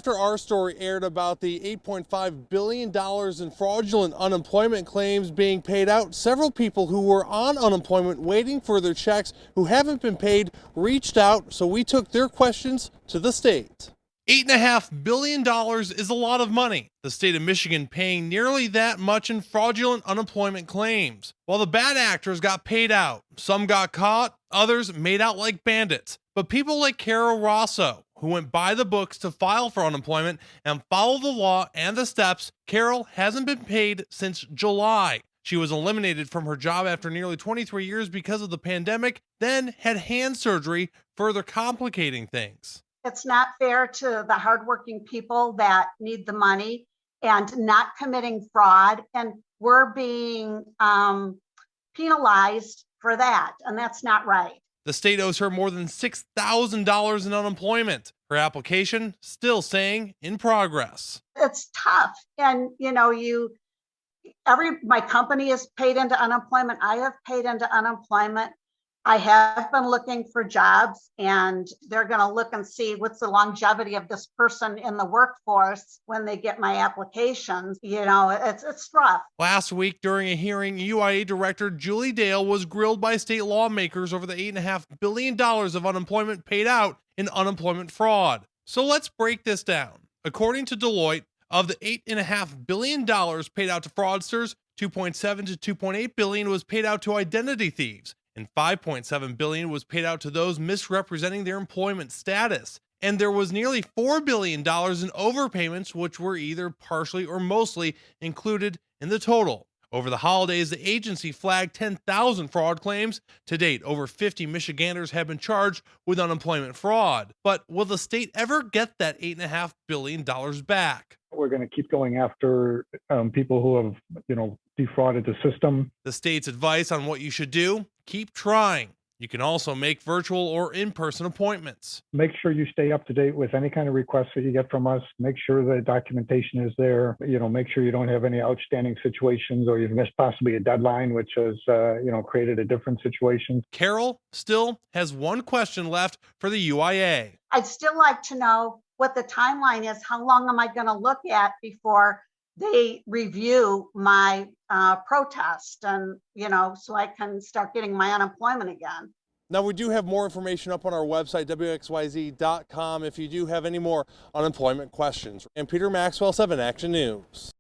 After our story aired about the $8.5 billion in fraudulent unemployment claims being paid out, several people who were on unemployment waiting for their checks who haven't been paid reached out, so we took their questions to the state. $8.5 billion is a lot of money. The state of Michigan paying nearly that much in fraudulent unemployment claims. While the bad actors got paid out, some got caught, others made out like bandits. But people like Carol Rosso, who went by the books to file for unemployment and follow the law and the steps, Carol hasn't been paid since July. She was eliminated from her job after nearly 23 years because of the pandemic, then had hand surgery, further complicating things. It's not fair to the hardworking people that need the money and not committing fraud. And we're being penalized for that. And that's not right. The state owes her more than $6,000 in unemployment. Her application still saying in progress. It's tough. And, my company is paid into unemployment. I have paid into unemployment. I have been looking for jobs, and they're going to look and see what's the longevity of this person in the workforce when they get my applications. It's rough. Last week, during a hearing, UIA Director Julie Dale was grilled by state lawmakers over the $8.5 billion of unemployment paid out in unemployment fraud. So let's break this down. According to Deloitte, of the $8.5 billion paid out to fraudsters, $2.7 to $2.8 billion was paid out to identity thieves, and $5.7 billion was paid out to those misrepresenting their employment status. And there was nearly $4 billion in overpayments, which were either partially or mostly included in the total. Over the holidays, the agency flagged 10,000 fraud claims. To date, over 50 Michiganders have been charged with unemployment fraud. But will the state ever get that $8.5 billion back? We're going to keep going after people who have, defrauded the system. The state's advice on what you should do: keep trying. You can also make virtual or in-person appointments. Make sure you stay up to date with any kind of requests that you get from us. Make sure the documentation is there. Make sure you don't have any outstanding situations or you've missed possibly a deadline, which has, created a different situation. Carol still has one question left for the UIA. I'd still like to know what the timeline is. How long am I going to look at before they review my protest and, so I can start getting my unemployment again. Now, we do have more information up on our website, WXYZ.com, if you do have any more unemployment questions. And Peter Maxwell, 7 Action News.